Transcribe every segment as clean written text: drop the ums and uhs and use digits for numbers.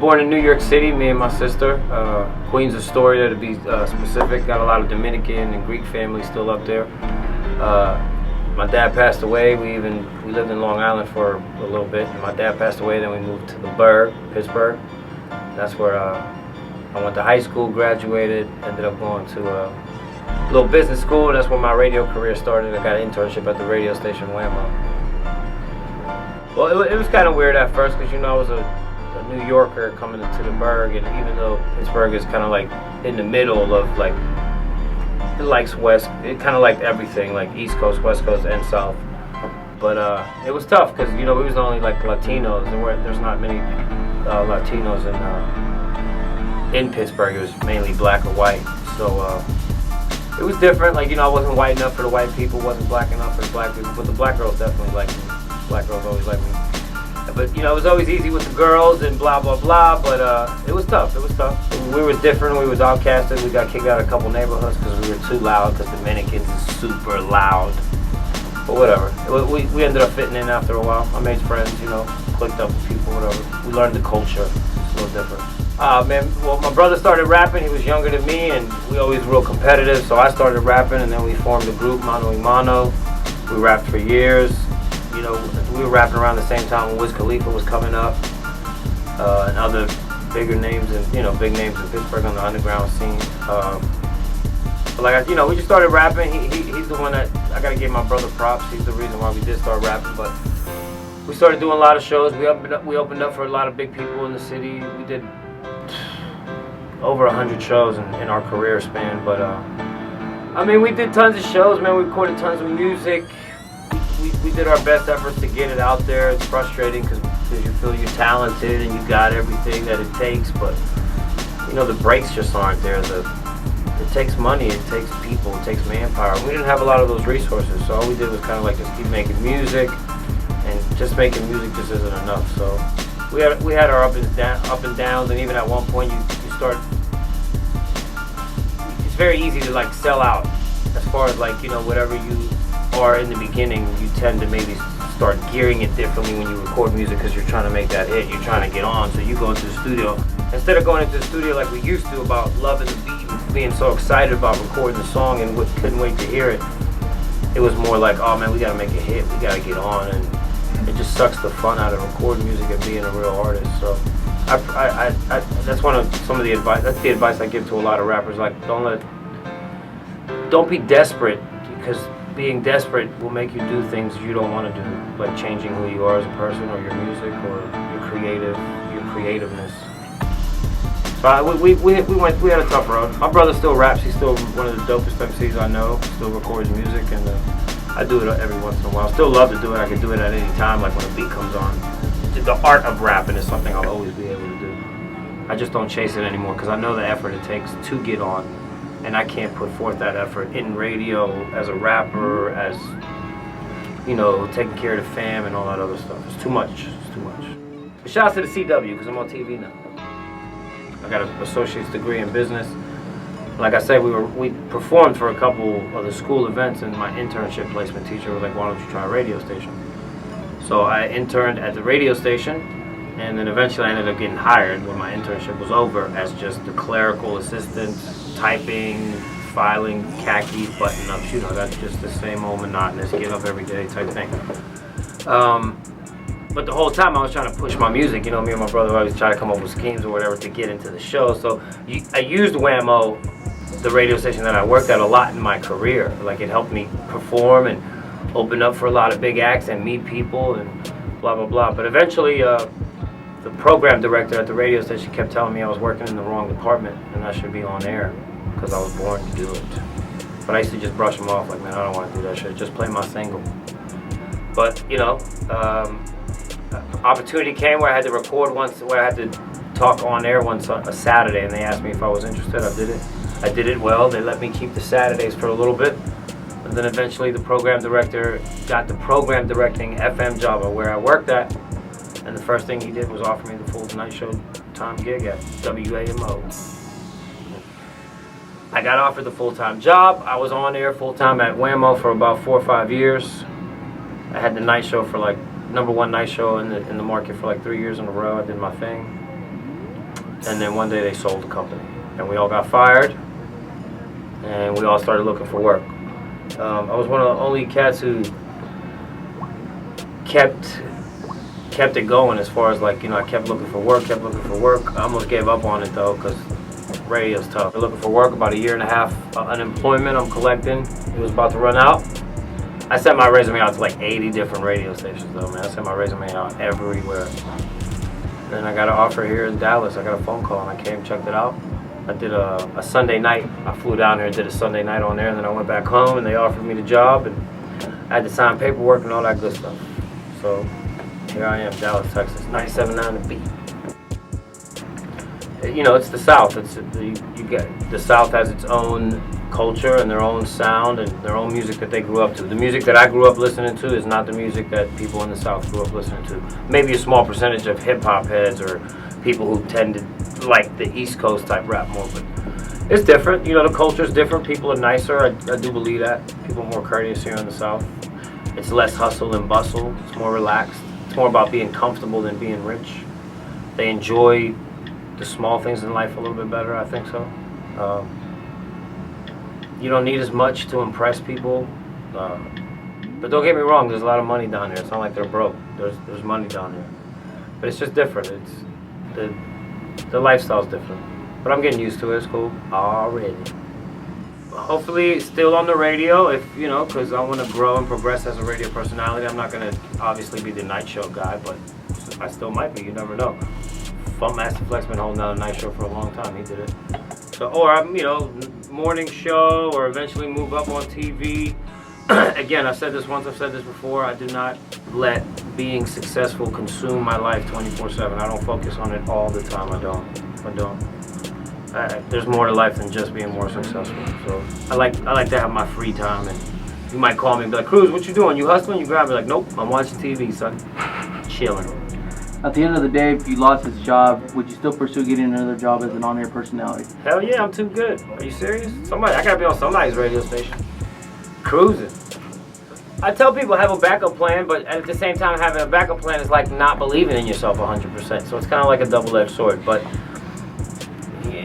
born in New York City, me and my sister. Queens, Astoria to be specific. Got a lot of Dominican and Greek families still up there. My dad passed away. We lived in Long Island for a little bit. And my dad passed away, then we moved to the Burgh, Pittsburgh. That's where I went to high school, graduated, ended up going to a little business school. That's where my radio career started. I got an internship at the radio station Whammo. Well, it was kind of weird at first because, you know, I was a New Yorker coming into the Burgh, and even though Pittsburgh is kind of like in the middle of like, it likes West, it kind of liked everything, like East Coast, West Coast, and South. But it was tough because, you know, we was only like Latinos, and there's not many Latinos in Pittsburgh. It was mainly black or white, so it was different. Like, you know, I wasn't white enough for the white people, wasn't black enough for the black people, but the black girls definitely liked me. Black girls always liked me. But, you know, it was always easy with the girls and blah, blah, blah, but it was tough. It was tough. We was different. We was outcasted. We got kicked out of a couple neighborhoods because we were too loud, because Dominicans is super loud. But whatever. We ended up fitting in after a while. I made friends, you know, clicked up with people, whatever. We learned the culture. It's a little different. Man, well, my brother started rapping. He was younger than me, and we always real competitive, so I started rapping, and then we formed a group, Mano y Mano. We rapped for years. You know, we were rapping around the same time when Wiz Khalifa was coming up, and other bigger names, and, you know, big names in Pittsburgh on the underground scene. But like, you know, we just started rapping. He's the one that I gotta give my brother props. He's the reason why we did start rapping. But we started doing a lot of shows. We opened up for a lot of big people in the city. We did over 100 shows in our career span. But I mean, we did tons of shows, man. We recorded tons of music. We did our best efforts to get it out there. It's frustrating because you feel you're talented and you got everything that it takes, but, you know, the breaks just aren't there. It takes money, it takes people, it takes manpower. We didn't have a lot of those resources, so all we did was kind of like just keep making music, and just making music just isn't enough. So we had our up and downs, and even at one point you start. It's very easy to like sell out as far as like, you know, whatever you are in the beginning, you tend to maybe start gearing it differently when you record music because you're trying to make that hit, you're trying to get on, so you go into the studio. Instead of going into the studio like we used to about loving the beat and being so excited about recording the song and couldn't wait to hear it, it was more like, oh man, we gotta make a hit, we gotta get on, and it just sucks the fun out of recording music and being a real artist. So that's some of the advice, that's the advice I give to a lot of rappers, like don't be desperate, because being desperate will make you do things you don't want to do, like changing who you are as a person, or your music, or your creativeness. So we had a tough road. My brother still raps. He's still one of the dopest MCs I know. Still records music, and I do it every once in a while. Still love to do it. I can do it at any time, like when a beat comes on. The art of rapping is something I'll always be able to do. I just don't chase it anymore because I know the effort it takes to get on. And I can't put forth that effort in radio, as a rapper, as, you know, taking care of the fam and all that other stuff. It's too much. It's too much. But shout out to the CW, because I'm on TV now. I got an associate's degree in business. Like I said, we performed for a couple of the school events, and my internship placement teacher was like, why don't you try a radio station? So I interned at the radio station, and then eventually I ended up getting hired when my internship was over as just the clerical assistant, typing, filing, khaki, button-ups, you know, that's just the same old monotonous, get up every day type thing. But the whole time I was trying to push my music, you know, me and my brother always try to come up with schemes or whatever to get into the show. So I used Whammo, the radio station that I worked at, a lot in my career. Like, it helped me perform and open up for a lot of big acts and meet people and blah, blah, blah. But eventually, the program director at the radio station kept telling me I was working in the wrong department and I should be on air because I was born to do it. But I used to just brush him off like, man, I don't want to do that shit. Just play my single. But, you know, opportunity came where I had to record once, where I had to talk on air once on a Saturday, and they asked me if I was interested. I did it. I did it well. They let me keep the Saturdays for a little bit. And then eventually the program director got the program directing FM job where I worked at. And the first thing he did was offer me the full night show time gig at WAMO. I got offered the full-time job. I was on air full-time at Whammo for about 4 or 5 years. I had the night show for like #1 night show in the market for like 3 years in a row. I did my thing. And then one day they sold the company, and we all got fired, and we all started looking for work. I was one of the only cats who kept it going, as far as like, you know, I kept looking for work. I almost gave up on it though, because radio's tough. I'm looking for work, about a year and a half unemployment I'm collecting. It was about to run out. I sent my resume out to like 80 different radio stations though, man. I sent my resume out everywhere. Then I got an offer here in Dallas. I got a phone call and I came, checked it out. I did a Sunday night. I flew down here and did a Sunday night on there, and then I went back home and they offered me the job, and I had to sign paperwork and all that good stuff. So here I am, Dallas, Texas, 97.9 The Beat. You know, it's the South. You get the South has its own culture and their own sound and their own music that they grew up to. The music that I grew up listening to is not the music that people in the South grew up listening to. Maybe a small percentage of hip-hop heads or people who tend to like the East Coast type rap more, but it's different. You know, the culture's different. People are nicer. I do believe that. People are more courteous here in the South. It's less hustle and bustle. It's more relaxed. It's more about being comfortable than being rich. They enjoy the small things in life a little bit better, I think so. You don't need as much to impress people. But don't get me wrong, there's a lot of money down there. It's not like they're broke. There's money down there. But it's just different. The lifestyle's different. But I'm getting used to it. It's cool already. Hopefully still on the radio, if you know, because I want to grow and progress as a radio personality. I'm not going to obviously be the night show guy, but I still might be. You never know. Funk Master Flex been holding down a night show for a long time. He did it. So, or I'm, you know, morning show, or eventually move up on TV. Again, I've said this once, I've said this before. I do not let being successful consume my life 24/7. I don't focus on it all the time. I don't. There's more to life than just being more successful. So I like to have my free time, and you might call me and be like, Kruz, what you doing? You hustling? You grab me like, nope, I'm watching TV, son. Chilling. At the end of the day, if you lost this job, would you still pursue getting another job as an on-air personality? Hell yeah, I'm too good. Are you serious? I gotta be on somebody's radio station. Cruising. I tell people have a backup plan, but at the same time, having a backup plan is like not believing in yourself 100%. So it's kind of like a double-edged sword. But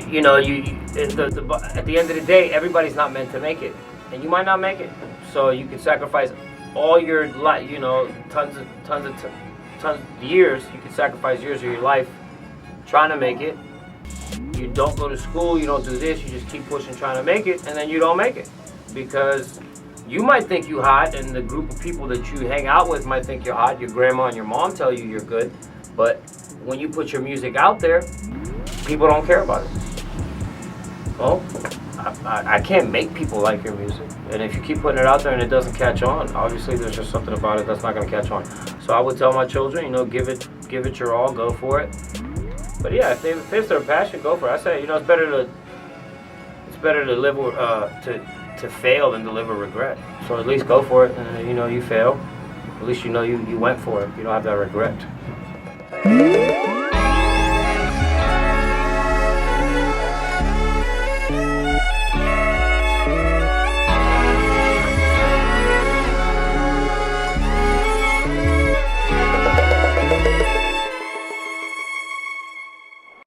you know, at the end of the day, everybody's not meant to make it, and you might not make it. So you can sacrifice all your life, you know, tons of years. You can sacrifice years of your life trying to make it. You don't go to school, you don't do this, you just keep pushing, trying to make it, and then you don't make it because you might think you hot, and the group of people that you hang out with might think you're hot. Your grandma and your mom tell you you're good, but when you put your music out there, people don't care about it. Well, I can't make people like your music, and if you keep putting it out there and it doesn't catch on, obviously there's just something about it that's not going to catch on. So I would tell my children, you know, give it your all, go for it. But yeah, if it's their passion, go for it. I say, you know, it's better to live to fail than to live with regret. So at least go for it, and you know you fail. At least you know you went for it. You don't have that regret.